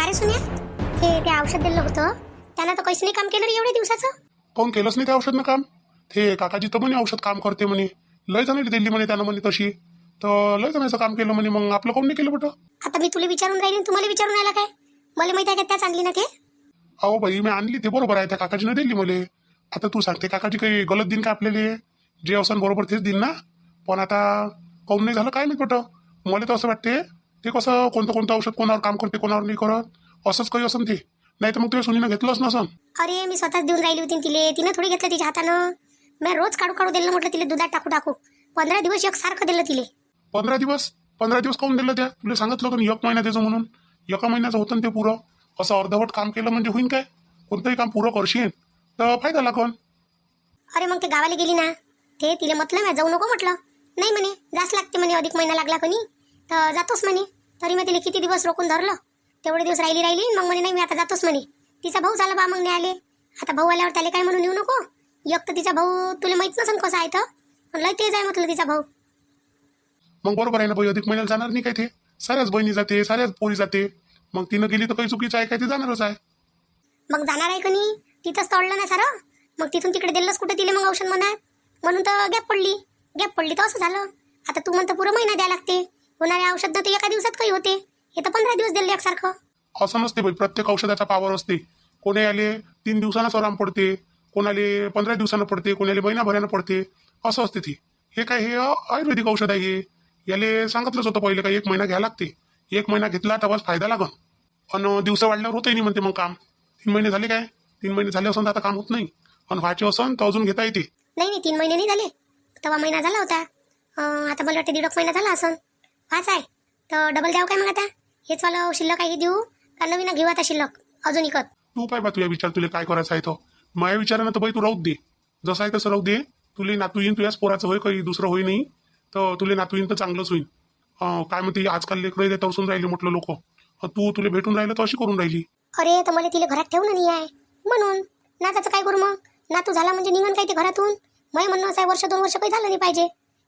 रे सुन्या, हे ते औषध दिलं होतं त्यानं तर काहीच नाही काम केलं रे एवढ्या दिवसाचं. काऊन केलंच नाही त्या औषधनं काम? ते काकाजी तर म्हणे औषध काम करते म्हणे, लय जणांनी दिली म्हणे त्यानं म्हणे तशी, तर लय जणांचं काम केलं म्हणे. मग आपलं काऊन नाही केलं बेटा? आता मी तुला विचारून राहिली तुम्हाला विचारून राहिला काय? मला माहिती आहे का त्या चांगली ना ते. अहो बाई, मी आणली ते बरोबर आहे, त्या काकाजीनं दिली मले. आता तू सांगते काकाजी काही गलत दिन का आपल्याला? जे असं बरोबर तेच दिन ना. पण आता काऊन नाही झालं काय नाही बेटा. मला तर असं वाटते ते कसं कोणतं कोणतं औषध कोणावर काम करते कोणावर नाही करत असंच काही असं ते. नाही तर मग तुझ्या सुनीनं घेतलंच नसन. अरे मी स्वतःच देऊन राहिली होती तिले, तिनं थोडी घेतलं तिच्या हातानं. मी रोज काढू काढू दिलं म्हटलं तिला दुधात टाकू टाकू. 15 दिवस एकसारखं दिलं तिले. 15 दिवस काऊन दिलं त्या? तुला सांगितलं होतं ना 1 महिना त्याचं म्हणून. एका महिन्याचं होतं ना ते पुरं. असं अर्धवट काम केलं म्हणजे होईन काय? कोणतंही काम पुरं करशील तर फायदा लागन. अरे मग ते गावाला गेली ना, ते तिला म्हटलं मी जाऊ नको म्हटलं. नाही म्हणे जास्त लागते म्हणे, अधिक महिना लागला कोणी तर जातोच म्हणे. तरी मी तिला किती दिवस रोखून धरलं, तेवढे दिवस राहिली मग म्हणे नाही मी आता जातोच म्हणे. तिचा भाऊ झाला बा मग नाही आले. आता भाऊ आल्यावर त्याला काय म्हणून येऊ नको. एक तर तिचा भाऊ तुला माहित नसन कसा आहे तर, म्हणलं तेच आहे म्हटलं तिचा भाऊ. मग बरोबर आहे ना बाई, अधिक महिन्याला जाणार नाही काय ते? साऱ्याच बहिणी जाते, साऱ्याच पोरी जाते. मग तिनं गेली तर काही चुकीचं आहे काय? ते जाणारच आहे. मग जाणार आहे कोणी? तिथंच तोडलं ना सारं. मग तिथून तिकडे दिलंच कुठे तिले मग औषध म्हणा. म्हणून तर गॅप पडली तर असं झालं. आता तू म्हणतं पुरं महिना द्यायला लागते, होणाऱ्या औषध तर एका दिवसात काही होते. हे तर 15 दिवस दिले एकसारखं. असं नसते बाई, प्रत्येक औषधाचा पावर असते. कोणी आले 3 दिवसांना आराम पडते, कोणाले 15 दिवसानं पडते, कोणाले महिनाभरानं पडते. असं असते ती. हे काय हे आयुर्वेदिक औषध आहे हे. याले सांगितलंच होतं पहिले काय 1 महिना घ्यायला लागते. 1 महिना घेतला तेव्हाच फायदा लागन. आणि दिवस वाढल्यावर होतही नाही म्हणते मग काम. 3 महिने झाले काय? 3 महिने झाले असून तर आता काम होत नाही. आणि व्हायचे असन तर अजून घेता येते. नाही 3 महिने नाही झाले, तेव्हा महिना झाला होता. आता मला वाटतं 1.5 महिना झाला असन. वाच आहे तर डबल द्यावं काय मग आता? हेच वाला शिल्लक आहे हे देऊ का नवीन घेऊ आता शिल्लक अजून इकत? तू पाय बा तुझ्या विचार, तुला काय करायचं आहे तो. माझ्या विचारानं तर बाई तू राहू दे, जसं आहे तसं राहू दे. तुला नातू येईन, तुझ्याच पोराचं होय काही दुसरं होई नाही तर तुला नातू येईन तर चांगलंच होईल. काय म्हणते आजकाल लेकरं तरसून राहिले म्हटलं लोक. तुला भेटून राहिलं तर अशी करून राहिली. अरे तर मला तिला घरात ठेवणं नाही आहे म्हणून. नाताचं काय करू मग? नातू झाला म्हणजे निघून काय ते घरातून. मग म्हणणं असं आहे 1-2 वर्ष काही झालं नाही पाहिजे,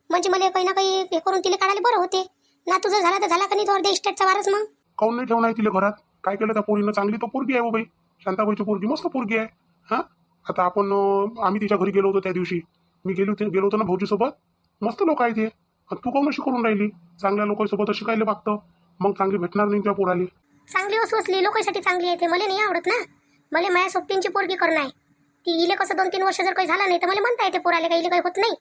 म्हणजे मला काही ना काही हे करून तिला काढायला बरं होते. नातू जर झाला तर झाला का नाही तो अर्ध्या इस्टेटचा वारस. मग काऊन नाही ठेवणार तिला घरात? काय केलं त्या पोरीनं? चांगली तर पोरगी आहे बाई, शांताबाईची पोरगी मस्त पोरगी आहे. हा आता आपण आम्ही तिच्या घरी गेलो होतो त्या दिवशी. मी गेलो होतो ना भाऊजीसोबत. मस्त लोक आहे ते. तू काऊन अशी करून राहिली? चांगल्या लोकांसोबत शिकायला मागतं, मग चांगली भेटणार नाही त्या पोराली. चांगली वसवसली लोकांसाठी चांगली आहे ते, मला नाही आवडत ना. मला माझ्या सोबतींची पोरगी करणं आहे. ती इले कसं 2-3 वर्ष जर काही झालं नाही तर मला म्हणता येते पोराले काही काही होत नाही.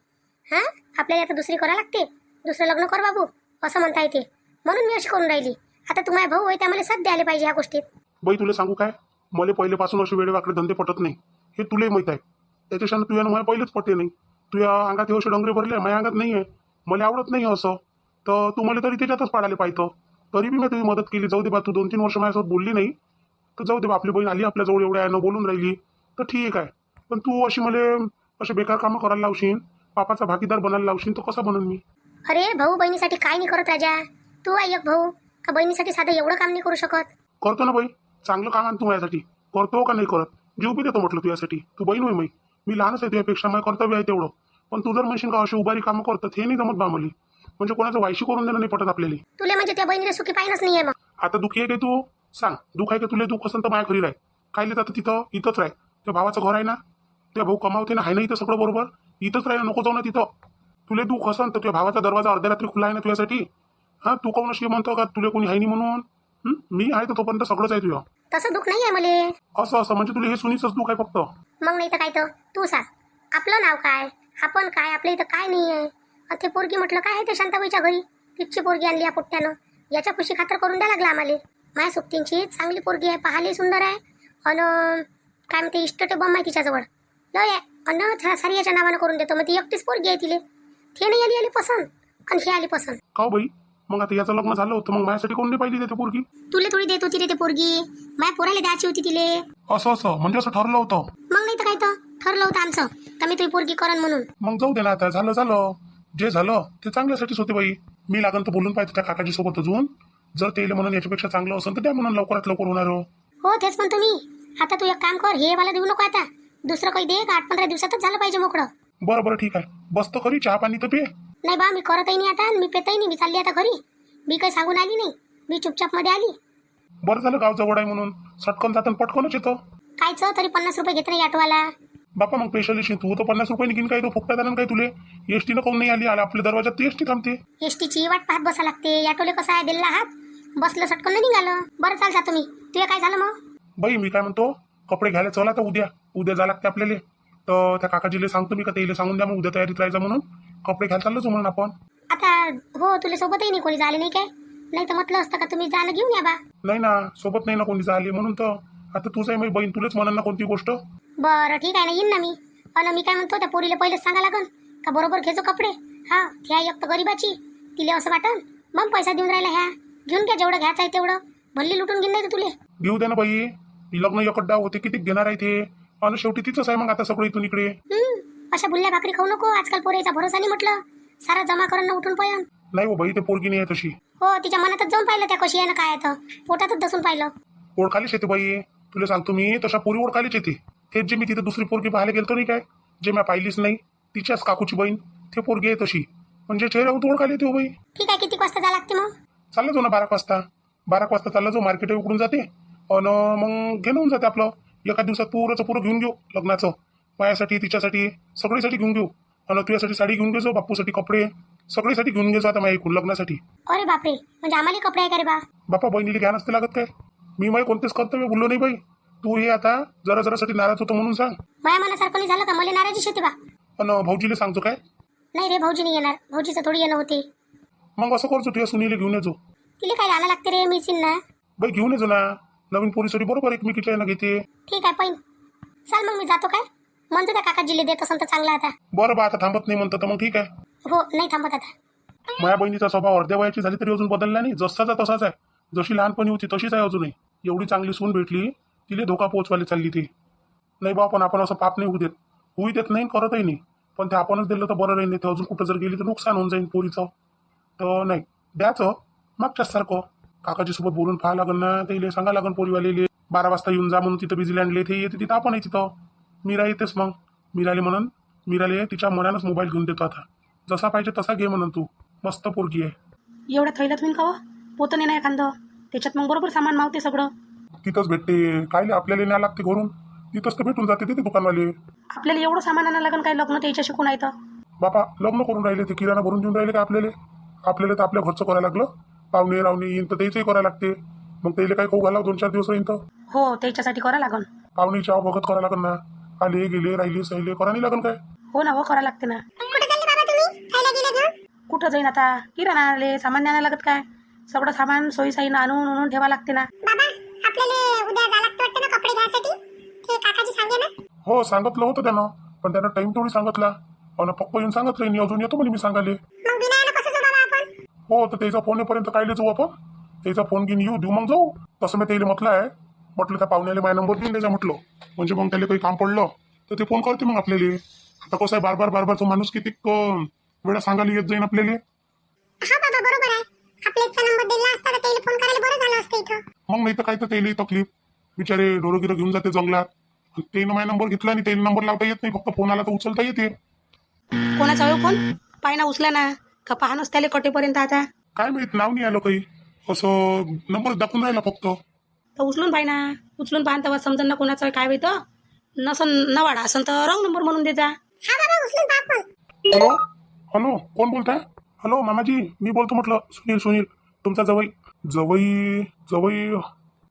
हा आपल्याला आता दुसरी करा लागते, दुसरं लग्न कर बाबू असं म्हणता येते. म्हणून मी अशी करून राहिली. आता तू माझा भाऊ आहे त्यामुळे साथ द्यायला पाहिजे ह्या गोष्टीत. बाई तुला सांगू काय, मला पहिलेपासून असे वेळेवाकडे धंदे पटत नाही, हे तुलाही माहित आहे. त्याच्याशानं तुझ्या मला पहिलेच पटते नाही. तुझ्या अंगात हे असे डोंगरे भरले, माझ्या अंगात नाही आहे. मला आवडत नाही असं. तर तू मला तरी त्याच्यातच पाडायला पाहिजे. तरी मी तुझी मदत केली. जाऊ दे बा, तू 2-3 वर्ष माझ्यासोबत बोलली नाही तर जाऊ दे बा. आपली बहीण आली आपल्याजवळ एवढ्या यानं बोलून राहिली तर ठीक आहे. पण तू अशी मला असे बेकार कामं करायला लावशील, पापाचा भागीदार बनायला लावशील तर कसा बनून मी? अरे भाऊ बहिणीसाठी काय नाही करत राजा? तू आहे एक भाऊ का बहिणीसाठी साधं एवढं काम नाही करू शकत? करतो ना बाई, चांगलं काम आण तू माझ्यासाठी. करतो का नाही करत? जीव बी देतो म्हटलं तुझ्यासाठी. तू बहीण होय मी लहानच आहे तुझ्यापेक्षा, माझं कर्तव्य आहे तेवढं. पण तू जर म्हणशील का अशी उभारी कामं करतात हे नाही जमत बा मला. म्हणजे कोणाचं वायशी करून देणं नाही पटत आपल्याला. तुला म्हणजे त्या बहिणीला सुखी पाहिलंच नाहीये मग. आता दुखी आहे का तू? सांग, दुःख आहे का तुला? दुःख असेल तर माझ्या घरी राह. काय जातं तिथं? इथंच राह. त्या भावाचं घर आहे ना, त्या भाऊ कमावते ना, आहे ना इथं सगळं बरोबर. इथंच राहायला नको जाऊ ना तिथं. तुला दुःख असेल तर त्या भावाचा दरवाजा अर्ध्या रात्री खुला आहे ना तुझ्यासाठी. हा तू काऊन अशी म्हणतो का तुला कोणी आहे नाही म्हणून? मी आहे तर तोपर्यंत सगळंच आहे तुझं. तसं दुःख नाही आहे मला. असं म्हणजे तुला हे सुनीचंच दुःख आहे फक्त? मग नाही तर काय तर तू सांग, आपलं नाव काय, आपण काय, आपल्या इथं काय नाही आहे. ते पोरगी म्हटलं काय आहे ते शांताबाईच्या घरी तिची पोरगी आणली या पोट्ट्यानं. याच्या खुशी खातर करून द्या लागला आम्हाला. माझ्या सुट्टींची चांगली पोरगी आहे, पाहायला सुंदर आहे. अन काय म्हणते इष्ट बॉम्ब आहे तिच्याजवळ लय आहे. अन सारी याच्या नावानं करून देतो. मग ती एकटीच पोरगी आहे तिले. ते नाही आली पसंत आणि हे आली पसंत. का बाई? मग आता याचं लग्न झालं होतं, मग माझ्यासाठी कोण नाही पाहिली ते पोरगी? तुला थोडी देत होती रे ते पोरगी, माझ्या पोराला द्यायची होती तिले. असं म्हणजे असं ठरलं होतं? मग नाही तर काय तर ठरलं होतं आमचं का मी तुझी पोरगी करण म्हणून. मग जाऊ दे ना, आता झालं जे झालं ते चांगल्यासाठीच होते बाई. मी लागन तर बोलून पाहिजे त्या काकाजी सोबत अजून. जर ते म्हणून याच्यापेक्षा चांगलं असेल तर त्या म्हणून लवकरात लवकर होणार. हो तेच म्हणतो मी. आता तू एक काम कर, हे वाला देऊ नको आता. दुसरं काही दे, 8-15 दिवसातच झालं पाहिजे मोकळं. बरं ठीक आहे. बस तर खरी, चहा पाणी तर पे. नाही बा, मी करतही नाही आता, मी पेतही नाही. मी चालली आता घरी. मी काही सांगून आली नाही, मी चुपचाप मध्ये आली. बरं झालं गाव जवळ आहे म्हणून सटकन जातं पटकनच येतो. कायचं तरी 50 रुपये घेत नाही ऑटोवाला. बापा मग स्पेशल एसटी तू तर 50 रुपये निघीन काय तो फुकटात आला काय तुले एसटीनं काऊन नाही आली आला आपल्या दरवाजात ती एसटी थांबते. एसटीची वाट पाहत बसा लागते. ऑटोले कसं आहे दिल्ला हात बसलं सटकन नाही निघालं. बरं चाल जा तुम्ही. तुझं काय झालं मग? बाई मी काय म्हणतो कपडे घ्यायला चला तर उद्या जा लागते आपल्याला. तर त्या काकाजीला सांगतो मी का तेले सांगून द्या मग उद्या तयारीत राहायचं म्हणून कपडे घ्यायला चाललोच म्हणून आपण. आता हो तुला सोबतही नाही कोणी झाले नाही काय? नाही तर म्हटलं असतं का तुम्ही जाणं घेऊन या बा. नाही ना सोबत नाही ना कोणी झाली म्हणून तर आता तुझं आहे माझी बहीण तुलाच म्हणा ना कोणती गोष्ट. बरं ठीक आहे ना येईन ना मी. पण मी काय म्हणतो त्या पोरीला पहिलेच सांगा लागन का बरोबर घेजो कपडे. हा ह्या एक तर गरीबाची तिला असं वाटन मग पैसा देऊन राहिला ह्या घेऊन घ्या जेवढं घ्यायचं आहे तेवढं. भल्ली लुटून घेऊन नाही तर तुले. घेऊ दे ना बाई लग्न एकड्डा होते किती घेणार आहे ते आणि शेवटी तिचंच आहे मग आता सगळं इथून इकडे. अशा बुल्ल्या भाकरी खाऊ नको. आजकाल पोरीचा भरोसा नाही म्हटलं. सारा जमा करून उठून पळन. नाही हो बाई ते पोरगी नाही आहे तशी. हो तिच्या मनातच जाऊन पाहिलं त्या कशी आहे ना काय आहे तर पोटातच दसून पाहिलं. ओळखालीच येते बाई तुला सांगतो मी तशा पोरी ओळखालीच येते. तेच जे मी तिथे दुसरी पोरगी पाहायला गेलतो नाही काय जे मी पाहिलीच नाही तिच्याच काकूची बहीण ते पोरगी आहे तशी म्हणजे चेहऱ्यावर ओळखायला येते हो बाई. ठीक आहे किती वाजता जा लागते मग? चालला जाऊ ना 12 वाजता चालला जाऊ मार्केट उकडून जाते आणि मग घेऊन होऊन जाते आपलं एका दिवसात पुरं घेऊन घेऊ लग्नाचं. माझ्यासाठी तिच्यासाठी सगळीसाठी घेऊन घेऊ आणि तुझ्यासाठी साडी घेऊन घेजो बापूसाठी कपडे सगळीसाठी घेऊन घेजो आता माझ्या ऐकून लग्नासाठी. अरे बापरे म्हणजे आम्हाला कपडे आहे का रे बा? बापा बहिणीला घ्या नसते लागत काय मी माझे कोणतेच कर्तव्य बोललो नाही बाई. तू हे आता जरासाठी नाराज होतो म्हणून सांग. माया मनासारखं नाही झालं का मला नाराजी शेती बा. पण भाऊजीला सांगतो काय? नाही रे भाऊजी नाही येणार. भाऊजीचं थोडी येणं होते. मग असं करतो तुझ्या सुनीला घेऊन येजो. तिला काय आणायला लागते रे मीच ना. बाई घेऊन येजो ना नवीन पोरीसाठी बरोबर एकमेकीच्या यानं घेते. ठीक आहे पैन चाल मग मी जातो काय म्हणतो त्या काकाजीला देत असेल तर चांगला आता. बरं बा आता थांबत नाही म्हणतं तर मग ठीक आहे. हो नाही थांबत आता. माझ्या बहिणीचा स्वभाव अर्ध्या वयाची झाली तरी अजून बदलला नाही जसाचा तसाच आहे. जशी लहानपणी होती तशीच आहे अजूनही. एवढी चांगली सून भेटली तिला धोका पोचवायला चालली ती. नाही बा पण आपण असं पाप नाही होऊ देत नाही करतही नाही. पण ते आपणच दिलं तर बरं राहील. ते अजून कुठं जर गेली तर नुकसान होऊन जाईल पोरीचं. तर नाही द्यायचं मागच्याच सारखं काकाजीसोबत बोलून पाहा लागन ना. ते सांगा लागन पोरीवालेले 12 वाजता येऊन जा म्हणून तिथं बिझी लँडले ते येते तिथं आपण आहे तिथं. मीरा येतेच मग मीराले म्हणून मीराले तिच्या मनानंच मोबाईल घेऊन देतो आता. जसा पाहिजे तसा घे म्हणून तू मस्त पोरगी आहे. एवढ्या थैल्यात होईन का हो? पोतं नाही एखादं त्याच्यात मग बरोबर सामान मावते सगळं. तिथंच भेटते कायले आपल्याला न्याय लागते घरून तिथंच तर भेटून जाते तिथे दुकानवाले. आपल्याला एवढं सामान आणायला लागेल काय लग्न त्याच्या शिकून आहे तर. बापा लग्न करून राहिले ते किराणा भरून देऊन राहिले का आपल्याला तर आपल्या घरचं करायला लागलं. पाहुणे रावणे येईन तर त्याचंही करायला लागते. मग त्याला काय खाऊ घाला 2-4 दिवस राहीन तर. हो त्याच्यासाठी करा लागन. पाहुणे चाव बघत करायला लागन ना. आले गेले राहिले सहिले करा नाही लागन काय. हो ना हो करा लागते ना. कुठे चालले बाबा तुम्ही? खायला गेले घेऊन? कुठं जाईन आता किराणा आणायला सामान नाही आणायला लागत काय. सगळं सामान सोयीसाईनं आणून ठेवा लागते ना. बाबा आपल्याला उद्या जा लागतं वाटतं ना कपडे घ्यायसाठी. ते काकाजी सांगे ना. हो सांगितलं होतं त्यानं पण त्यानं टाइम थोडी सांगितला आणि पप्पा येऊन सांगितलं नाही अजून येतो म्हणे मी सांगाले. मग बिना कसं जाऊ बाबा आपण? हो तर त्याचा फोन येईपर्यंत कायले जाऊ आपण. त्याचा फोन घेऊन देऊ मग जाऊ. तसं मी त्याला म्हटलं आहे म्हटलं त्या पाहुण्याला माझा नंबर देऊन द्यायचा म्हटलं म्हणजे मग त्याला काही काम पडलं तर ते फोन करते मग आपल्याला. आता कसं आहे बार तो माणूस किती वेळा सांगायला येत जाईन आपल्याला. हा बाबा बरोबर आहे. आपल्याचा नंबर दिला असता तर त्याला फोन करायला बरं झालं असतं इथं. मग नाही तर काय तर त्याला तकलीफ बिचारे ढोरगिरं घेऊन जाते जंगलात. त्यानं माझा नंबर घेतला आणि त्याला नंबर लावता येत नाही फक्त फोन आला तर उचलता येते. कोणाचा हो फोन? पाय ना उचला ना का पाहणच त्याला कटेपर्यंत आता. काय माहित नाव नाही आलं काही असं नंबर दाखवून राहिला फक्त. तर उचलून पाय ना उचलून पाहा तेव्हा समजा ना कोणाचं काय होतं. नसन नवाडा असन तर रॉंग नंबर म्हणून दे जा. हा बाबा उचलून पाहा फोन. हॅलो हॅलो कोण बोलताय? हॅलो मामाजी मी बोलतो म्हटलं सुनील तुमचा जवई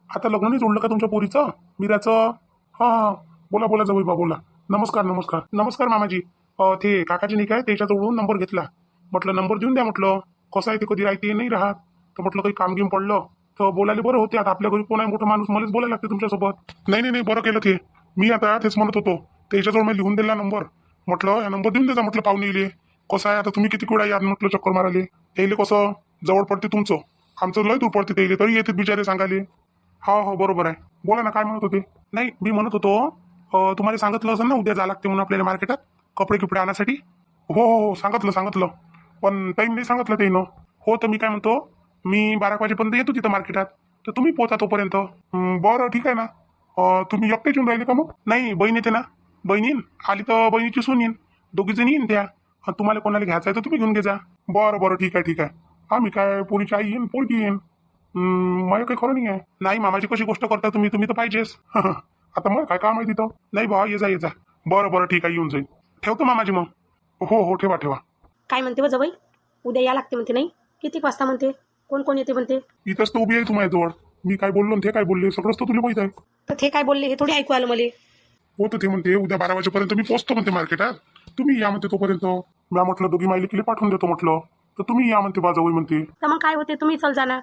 आता लग्न नाही जोडलं का तुमच्या पोरीचं मीराचं? हां बोला जवई बा बोला. नमस्कार मामाजी. ते काकाजी नाही काय त्याच्याजवळून नंबर घेतला म्हटलं नंबर देऊन द्या म्हटलं. कसं आहे ते कधी राहते नाही राहत तर म्हटलं काही काम घेऊन पडलं तर बोलायला बरं होते. आता आपल्या घरी कोण आहे मोठा माणूस मलाच बोलायला लागते तुमच्यासोबत. नाही बरं केलं ते. मी आता तेच म्हणत होतो त्याच्याजवळ मी लिहून दिला नंबर म्हटलं या नंबर देऊन द्यायचा म्हटलं पाहुणे येईल. कसं आहे आता तुम्ही किती वेळा यार म्हटलं चक्कर माराले यायले कसं जवळ पडते तुमचं आमचं लय दूर पडते त्याला तरी येते बिचारे सांगाले. हो बरोबर आहे. बोला ना काय म्हणत होते? नाही मी म्हणत होतो तुम्हाला सांगितलं असं ना उद्या जा लागते म्हणून आपल्याला मार्केटात कपडे आणण्यासाठी. हो सांगितलं पण टाईम नाही सांगितलं त्यानं. हो तर मी काय म्हणतो मी 12 वाजेपर्यंत येतो तिथं मार्केटात तर तुम्ही पोचा तोपर्यंत. बरं ठीक आहे ना. तुम्ही एकटेच येऊन राहिले का मग? नाही बहीण येते ना. बहीण येईन आली तर बहिणीची सून येईन 2 जण येईन त्या. तुम्हाला कोणाला घ्यायचं आहे तर तुम्ही घेऊन घे जा. बरं ठीक आहे. आम्ही काय पोरीची आई येईन पोरगी येईन मला काही खरं नाही आहे. नाही मामाची कशी गोष्ट करता तुम्ही तुम्ही तर पाहिजेच. आता मग काय काम आहे तिथं. नाही बा ये जा. बरं बरं ठीक आहे येऊन जाईल. ठेवतो मामाजी मग. हो ठेवा. काय म्हणते बा जवळ उद्या या लागते म्हणते नाही किती वाजता म्हणते कोण कोण येते म्हणते इथंच तर उभी आहे तुम्हाला जवळ. मी काय बोललो आणि ते काय बोलले सगळंच तर तुला माहित आहे. तर ते काय बोलले हे थोडी ऐकू आलं मला हो तर ते म्हणते उद्या 12 वाजेपर्यंत मी पोहोचतो म्हणते मार्केटात. तुम्ही या म्हणते तोपर्यंत. मी म्हटलं दोघी माहिली केली पाठवून देतो म्हटलं. तर तुम्ही या म्हणते बाजावई म्हणते. तर मग काय होते तुम्ही चल जाणार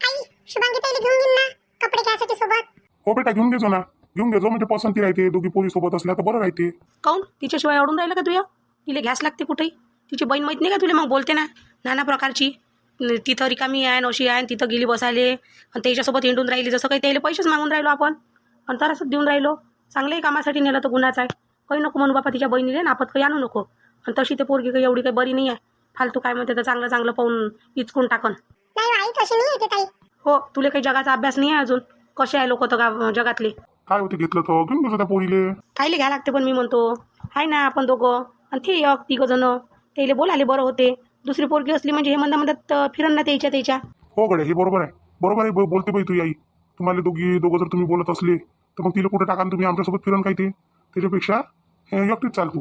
आई शुभांगी ताईला घेऊन घेईन ना कपडे घ्यायसाठी सोबत. हो बेटा घेऊन घेजो ना. घेऊन घेजो म्हणजे पसंती राहते. दोघी पोरी सोबत असल्या तर बरं राहते. काऊन तिच्याशिवाय अडून राहिलं का तुया तिला घ्यास लागते कुठेही तिची बहीण माहीत नाही का तुला मग बोलते ना नाना प्रकारची तिथं रिकामी आहे अशी आहे तिथं गेली बसायले आणि त्याच्यासोबत हिंडून राहिली जसं काही त्याला पैसेच मागून राहिलो आपण आणि तरच देऊन राहिलो. चांगल्याही कामासाठी नेलं तर गुन्हाच आहे. काही नको म्हणू बापा तिच्या बहिणीले नापत काही आणू नको. आणि तशी ते पोरगी काही एवढी काही बरी नाही आहे. फालतू काय म्हणते तर चांगलं पाहून इचकून टाकन. नाही आई तशी नाही येते ताई. हो तुला काही जगाचा अभ्यास नाही आहे अजून कसे आहे लोक तर जगातले काय होते घेतलं तर घेऊन घेजो त्या पोरीले. कायले घ्या लागते पण मी म्हणतो आहे ना आपण दोघं आणि ते एक तिघं जण त्याला बोलाले बरं होते. दुसरी पोरगी असली म्हणजे हे म्हणतात फिरण ना त्याच्या हो गड्या हे बरोबर आहे बोलते बाई तू आई. तुम्हाला दोघं जर तुम्ही बोलत असले तर मग तिला कुठे टाका तुम्ही आमच्यासोबत फिरण काय ते त्याच्यापेक्षा एकटीच चाल तू.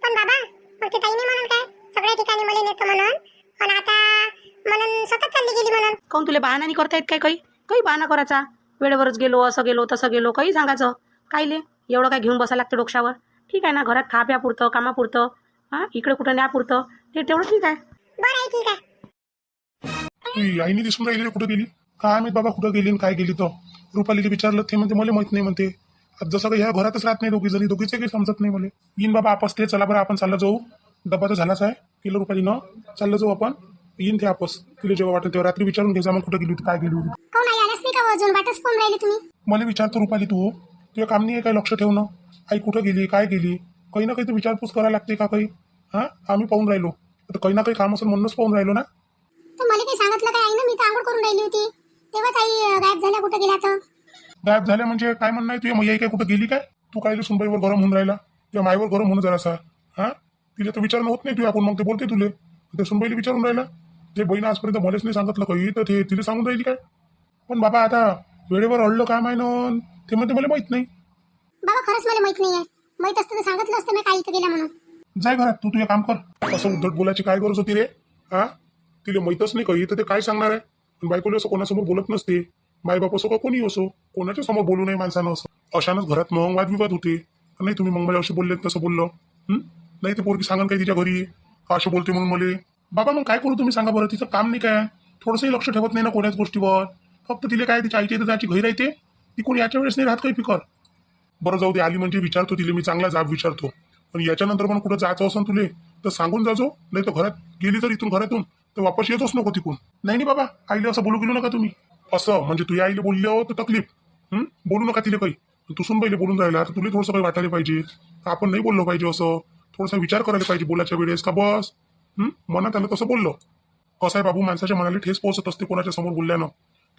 पण बाबा मग ते ताई नाही म्हणून काय सगळ्या ठिकाणी मला नेतो म्हणून पण आता म्हणून स्वतः चालली गेली म्हणून. काऊन तुला बहाणा नाही करता येत काय काही बहाणा करायचा वेळेवरच गेलो असं गेलो तसं गेलो काही सांगायचं कायले एवढं काय घेऊन बसायला लागते डोक्यावर. ठीक आहे ना घरात खा प्यापुरतं कामापुरतं हां इकडे कुठं न्यापुरतं ते तेवढं ठीक आहे. बरं आहे ठीक आहे. ती आईने दिसून राहिली कुठं गेली काय माहित बाबा कुठं गेली आणि काय गेली. तर रुपालीला विचारलं ते म्हणते मला माहित नाही म्हणते. आता जसं काही ह्या घरातच राहत नाही दोघीचे काही समजत नाही मला. येईन बाबा आपस ते चला बरं आपण चाललं जाऊ. डब्बा तर झालाच आहे केलं रुपालीनं. चाललं जाऊ आपण येईन ते आपस. तिला जेव्हा वाटत तेव्हा रात्री विचारून घ्यायचा मग कुठं गेली होती काय गेली होती. काऊन आई आलाच नाही का अजून वाटच पाहून राहिली तुम्ही. मला विचारतो रुपाली तू तुझं काम नाही आहे काय लक्ष ठेवणं. आई कुठं गेली काय गेली काही ना काही तर विचारपूस करायला लागते का काही. हां आम्ही पाहून राहिलो आता काही ना काही काम असेल म्हणूनच पाहून राहिलो ना. तर मला काही सांगितलं काय आई ना मी तर आंघोळ करून राहिली होती तेव्हाच आई गायब झाल्या कुठं गेल्या तर. गायब झाल्या म्हणजे काय म्हणणं आहे तुझ्या मैया काय कुठं गेली काय. तू काय सुनबाईवर गरम होऊन राहिला तुझ्या माईवर गरम होणं जरासा. हां तिला तर विचारणं होत नाही तुझ्या आपण मग ते बोलते तुले ते सुनबाईला विचारून राहिला. ते बहीण आजपर्यंत मलाच नाही सांगितलं काही तर ते तिला सांगून राहिली काय. पण बाबा आता वेळेवर अडलं काय माहिती ते म्हणते मला माहित नाही. बाबा खरंच मला माहित नाहीये. माहित असतं तर सांगितलं असतं मी काय इथं गेल्या म्हणून. जाय घरात तू तुझे काम कर. असं उद्धट बोलायची काय गरज होती रे. हा तिला माहीतच नाही काही तर ते काय सांगणार आहे. पण बायकोला असं कोणासमोर बोलत नसते. बाप असो का कोणी असो कोणाच्या समोर बोलू नये माणसानं असं. अशानंच घरात मग वादविवाद होते. नाही तुम्ही मग मला असे बोलले तसं बोललं नाही ते पोरगी सांगा काय तिच्या घरी असं बोलते म्हणून मला. बाबा मग काय करू तुम्ही सांगा बरं. तिचं काम नाही काय थोडंसंही लक्ष ठेवत नाही ना कोण्याच गोष्टीवर. फक्त तिला काय तिच्या आईच्या इथं जायची घरी राहते ती कोणी याच्या वेळेस नाही राहत काही फिकर. बरं जाऊ दे आली म्हणजे विचारतो तिला मी चांगला जाब विचारतो. पण याच्यानंतर पण कुठं जायचं असेल तुले तर सांगून जाजो. नाही तर घरात गेली तर इथून घरातून तर वापस येतोच नको तिकून. नाही बाबा आईला असं बोलू गेलो नका तुम्ही. असं म्हणजे तुझ्या आईला बोलले तर तकलीफ बोलू नका तिला काही. तू सुनबाईला बोलून राहिला तर तुला थोडंसं काही वाटायला पाहिजे. आपण नाही बोललो पाहिजे असं थोडासा विचार करायला पाहिजे बोलायच्या वेळेस का बस मनात आलं तसं बोललो. कसं आहे बाबू माणसाच्या मनाला ठेस पोहोचत असते कोणाच्या समोर बोलल्यानं.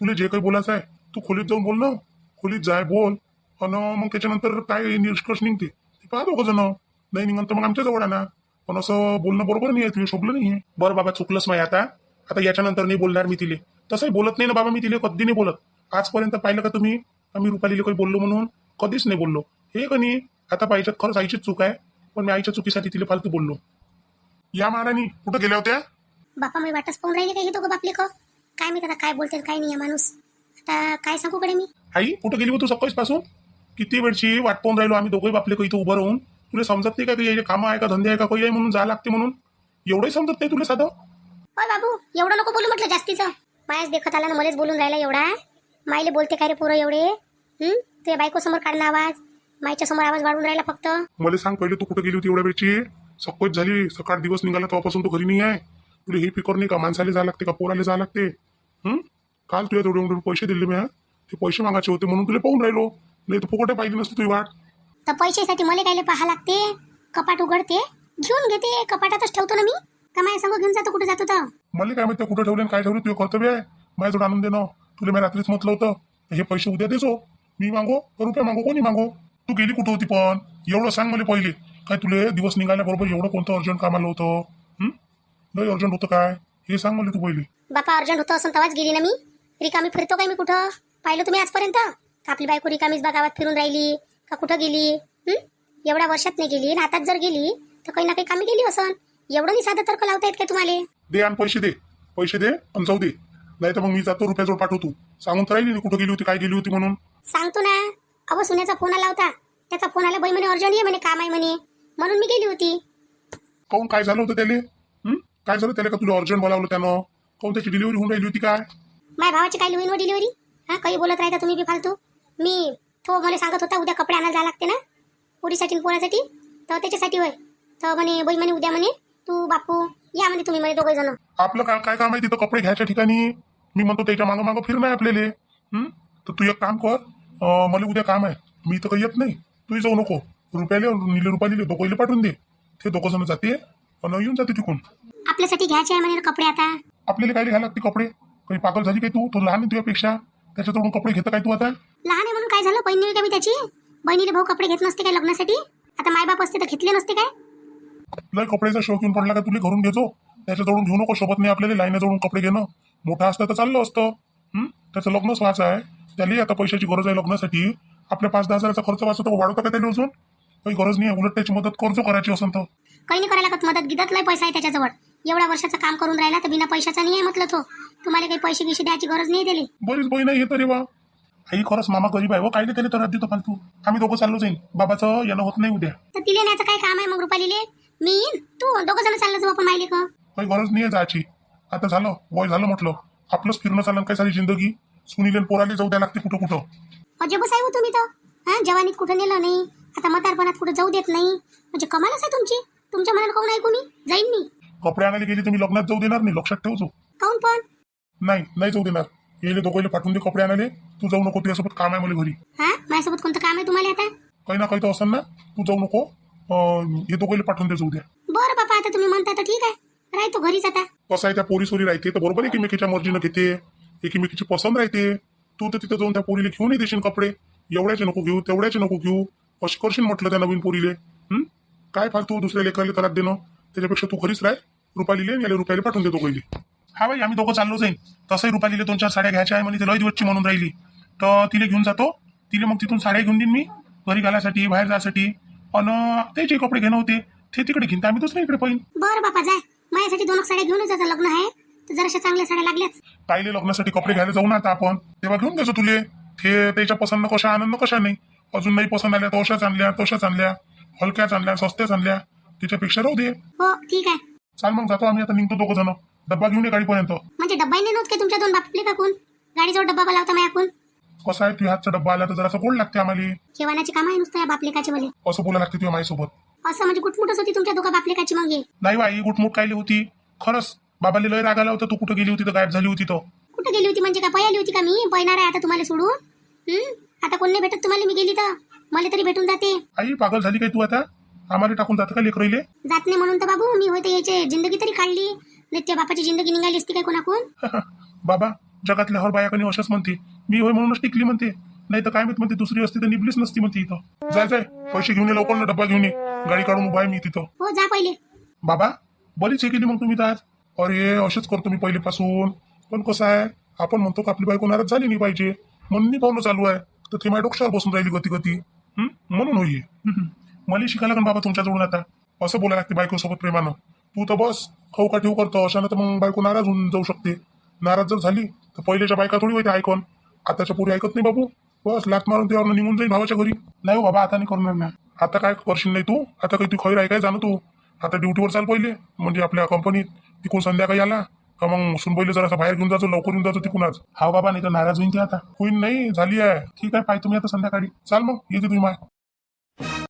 तुला जे काही बोलायचं आहे तू खोलीत जाऊन बोल ना. खोलीत जाय बोल आणि मग त्याच्यानंतर काय निष्कर्ष निघते ते पाहा दोघं जण. नाही निघून तर मग आमच्या जवळ आणा. पण असं बोलणं बरोबर नाही आहे तुझं शोभलं नाही आहे. बरं बाबा चुकलंच नाही आता याच्यानंतर नाही बोलणार मी तिले. तसंही बोलत नाही ना बाबा मी तिले कधी नाही बोलत. आजपर्यंत पाहिलं का तुम्ही आम्ही रुपालीला काही बोललो म्हणून कधीच नाही बोललो. हे का नाही आता पाहिजे खरंच आईचीच चूक आहे. पण मी आईच्या चुकीसाठी तिला फालतू बोललो. या महाराणी कुठं गेल्या होत्या. बापा मी वाटच पाहून राहिले काही दोघं बापले का काय मी आता काय बोलते काय नाही माणूस. आता काय सांगू कडे मी. आई कुठं गेली तू सकाळीच पासून. किती वेळची वाट पाहून राहिलो आम्ही दोघंही बापले काही इथं उभं राहून. तुला समजत नाही का काही कामं आहे का धंदे आहे का काही आहे म्हणून जा लागते म्हणून. एवढंही समजत नाही तुला साधं. होय बाबू एवढं नको बोलू म्हटलं जास्तीचं. मायाच देखत आला ना मलाच बोलून राहिला एवढा. माईले बोलते काय रे पोरं एवढे. तुझ्या बायको समोर काढला आवाज. माईच्या समोर आवाज वाढवून राहिला फक्त. मला सांग पहिले तू कुठं गेली होती एवढ्या वेळची. सकाळीच झाली सकाळ दिवस निघाला तेव्हापासून तू घरी नाही आहे. तुला हे फिकर नाही का माणसाला जायला लागते का पोराला जायला लागते. काल तुला तेवढे पैसे दिले मी ते पैसे मागायचे होते म्हणून तुला पाहून राहिलो. नाही तर फुकटे पाहिजे नसते तुझी वाट. तर पैशासाठी मला काय पाहा लागते. कपाट उघडते घेऊन घेते कपाटातच ठेवतो ना मी. का माझ्या संग घेऊन जातो कुठे जातो तर. मला काय माहिती कुठं ठेवले काय ठेवले तुझं कर्तव्य आहे. माझ्याजवळ आणून देणं. तुला मी रात्रीच म्हटलं होतं हे पैसे उद्या देजो. मी मागो रुपये मागो कोणी मागो. तू गेली कुठं होती पण एवढं सांग मला पहिले. काय तुला दिवस निघाल्याबरोबर एवढं कोणतं अर्जंट काम आलं होतं. लय अर्जंट होतं काय हे सांग मला तू पहिले. बापा अर्जंट होतं असं तेव्हाच गेली ना मी. रिकामी फिरतो काय मी कुठं? पाहिलं तुम्ही आजपर्यंत का आपली बायको रिकामीच बा गावात फिरून राहिली का कुठं गेली? एवढ्या वर्षात नाही गेली, हातात जर गेली तर काही ना काही कामी गेली असन. एवढं नाही साधं तर्क लावता येत काय तुम्हाला? दे आणि पैसे दे आणि जाऊ दे. नाही तर मग मी जातो, रुपयाजवळ पाठवतो. सांगून तर राहिली नाही कुठं गेली होती, काय गेली होती म्हणून. सांगतो ना. अहो सुनेचा फोन आला होता, त्याचा फोन आला, बाई म्हणे अर्जंट ये म्हणे, काम आहे म्हणे, म्हणून मी गेली होती. काऊन काय झालं होतं त्याले? काय झालं त्याला का तुला अर्जंट बोलावलं त्यानं? काऊन त्याची डिलिव्हरी होऊन राहिली होती काय? माझ्या भावाची काय होईन व डिलिव्हरी? हा, काही बोलत राहता तुम्ही बी फालतू. मी तो मला सांगत होता उद्या कपडे आणायला जावं लागते ना पोरीसाठी पोरासाठी, तर त्याच्यासाठी होय. तर म्हणे बाई म्हणे उद्या म्हणे तू बापू या म्हणे तुम्ही म्हणे दोघे जण. आपलं काय काम आहे तिथं कपडे घ्यायच्या ठिकाणी? मी म्हणतो त्याच्या मागं मागं फिरणं आहे आपल्याला. तर तू एक काम कर, मला उद्या काम आहे, मी तर काही येत नाही, तूही जाऊ नको. रुपालीले दोघीले पाठवून दे, ते दोघं जण जाते आणि येऊन जाते तिकून. आपल्यासाठी घ्यायचे आहे म्हणे कपडे आता. आपल्याला काय घ्यायला लागते कपडे? काही पागल झाली काय तू? तो लहान आहे तुझ्यापेक्षा, त्याच्याकडून कपडे घेतं काय तू आता? लहान आहे म्हणून काय झालं? बहिणी का मी त्याची? बहिणीला भाऊ कपडे घेत नसते काय लग्नासाठी? आता मायबाप असते तर घेतले नसते काय? लय कपड्याचा शौक येऊन पडला का तुला? घरून घेतो, त्याच्याजवळून घेऊ नको. सोबत नाही आपल्याला लाईनाजवळून कपडे घेणं. मोठा असतं तर चाललं असतं. त्याचं लग्नच व्हायचं आहे, त्याला आता पैशाची गरज आहे लग्नासाठी. आपल्या 5-10 हजाराचा खर्च वाचतो, वाढवता का त्याला अजून? काही गरज नाही आहे, उलट त्याची मदत कर्ज करायची असेल तर. काही नाही करायला लागत मदत, गिदत लय पैसा आहे त्याच्याजवळ. एवढ्या वर्षाचं काम करून राहिला तर बिना पैशाचा नाही आहे म्हटलं तो. तुम्हाला काही पैसे गिशी द्यायची गरज नाही दिली. बरीच बहीण आहे तरी वा. आई खरंच मामा गरीब आहे व, काय त्याला तर देतो फालतू. आम्ही दोघं चाललो जाईन, बाबाचं येणं होत नाही उद्या. तर तिले न्यायचं काय काम आहे मग रुपालीले? मी येईन, तू दोघं जण चाललं जाऊ आपण मायले का? काही गरज नाही आहे जायची. आता झालं वय झालं म्हटलं, आपलंच फिरणं चालन काय सारी जिंदगी. सुनील पोराले जाऊ द्या लागते कुठं कुठं. अजबच आहे हो तुम्ही तर. हा, जवानीत कुठं नेलं नाही, आता म्हातारपणात कुठं जाऊ देत नाही, म्हणजे कमालच आहे तुमची. तुमच्या मनाला कोण ऐकू मी जाईन मी. कपडे आणायला गेली तर मी लग्नात जाऊ देणार नाही, लक्षात ठेवतो. काऊन पण? नाही जाऊ देणार. येले दोघांना पाठवून दे कपडे आणायला. तू जाऊ नको, तुझ्यासोबत काम आहे मला घरी. हा, माझ्यासोबत कोणतं काम आहे तुम्हाला आता? काही ना काही तर असं ना, तू जाऊ नको. हे दोघांना पाठवून दे, जाऊ द्या. बरं बापा, आता तुम्ही म्हणता तर ठीक आहे, राहतो घरीच आता. कसं आहे, त्या पोरी सोरी राहते तर बरोबर एकीमेकीच्या मर्जीनं घेते, एकीमेकीची पसंत राहते. तू तर तिथं जाऊन त्या पोरीला घेऊन देशील कपडे. एवढ्याचे नको घेऊ, तेवढ्याचे नको घेऊ, अशी करशील म्हटलं त्या नवीन पोरीले. काय फालतू दुसऱ्या लेकराला त्रास देणं, त्याच्यापेक्षा तू घरीच राह. रुपालीले याला रुपयाला पाठवून देतो पहिली. हा भाई, आम्ही दोघं चाललो जाईन. तसंही रुपालीले 2-4 साड्या घ्यायच्या आहे म्हणजे ते लय दिवसची म्हणून राहिली, तर तिला घेऊन जातो. तिला मग तिथून साड्या घेऊन देईन मी घरी घालायसाठी, बाहेर जायसाठी. आणि ते जे कपडे घेणं होते ते तिकडे घेईन, आम्ही दुसऱ्या इकडे पाहिन. बरं बापा, जाय. माझ्यासाठी 2 साड्या घेऊनच जाता, लग्न आहे तर जराशा चांगल्या साड्या लागल्याच. ताईले लग्नासाठी कपडे घ्यायला जाऊ ना आता आपण, तेव्हा घेऊन द्यायचो तुले. ते त्याच्या पसंत कशा आनंद कशा नाही. अजून नाही पसंत आल्या तर अशाच आणल्या, हलक्याच आणल्या, स्वस्त्याच आणल्या, त्याच्यापेक्षा राहू दे. हो ठीक आहे. चाल मग, जातो आम्ही आता, निघतो दोघं जण. डब्बा घेऊन ये गाडीपर्यंत. म्हणजे डब्बाही नाही नव्हत काय तुमच्या 2 बापले काकून? गाडीजवळ डब्बा लावता मायाकून. कसं आहे, तुझ्या हातचा डब्बा आला तर जरासं गोड लागते आम्हाला. जेवणाची काम आहे नुसतं या बापलेकाची बोले. असं बोला लागते तुझ्या माईसोबत. असं म्हणजे कुठमुठच होती तुमच्या दोघा बापलेकाची मग हे? नाही बाई, गुटमुट कायली होती खरंच. बाबाला लय राग आला होता, तू कुठं गेली होती तर गायब झाली होती. तो कुठं गेली होती म्हणजे काय पयाली होती का मी? पयणार आहे आता तुम्हाला सोडून? आता कोण नाही भेटत तुम्हाला, मी गेली तर मला तरी भेटून जाते. आई पागल झाली काय तू आता? आम्हाला टाकून जातं का लेकरले? जात नाही म्हणून तर बाबू मी होते याचे जिंदगी तरी काढली, नाही त्या बापाची जिंदगी निघाली असती काय कोणाकून? बाबा, जगातल्या हर बायाकानी अशाच म्हणते. मी होय म्हणूनच टिकली म्हणते, नाही तर काय म्हणते दुसरी असती तर निभलीच नसती म्हणते. इथं जाय पैसे घेऊन ये लवकर, डब्बा घेऊन ये. गाडी काढून उभा आहे मी तिथं. हो जा पहिले. बाबा, बरीच हे केली मग तुम्ही तर आज. अरे असेच करतो मी पहिलेपासून, पण कसं आहे, आपण म्हणतो का आपली बायको नाराज झाली नाही पाहिजे म्हणून निभावणं चालू आहे, तर ते माझ्या डोक्यावर बसून राहिली गती म्हणून होई. मला शिकायला लागेल बाबा तुमच्याजवळून आता. असं बोलायला लागते बायकोसोबत प्रेमानं. तू तर बस खाऊ का ठेवू करतो, अशानं तर मग बायको नाराज होऊन जाऊ शकते. नाराज जर झाली तर पहिल्याच्या बायका थोडी होते ऐकून. आताच्या पुढे ऐकत नाही बाबू. बस लात मारून त्यावर निघून जाईल भावाच्या घरी. नाही हो बाबा, आता नाही करणार ना. आता काय करशील नाही तू? आता काही तू खैर आहे काय जाणं तू? आता ड्युटीवर चाल पहिले, म्हणजे आपल्या कंपनीत. तिकून संध्याकाळी आला का मग सुनबईले जरासा बाहेर घेऊन जातो, लवकर येऊन जातो तिकूनच. हा बाबा, नाही तर नाराज होईन ती. आता होईन नाही झाली आहे. ठीक आहे, पाहिजे तुम्ही आता संध्याकाळी. चाल मग, येते तुम्ही माय.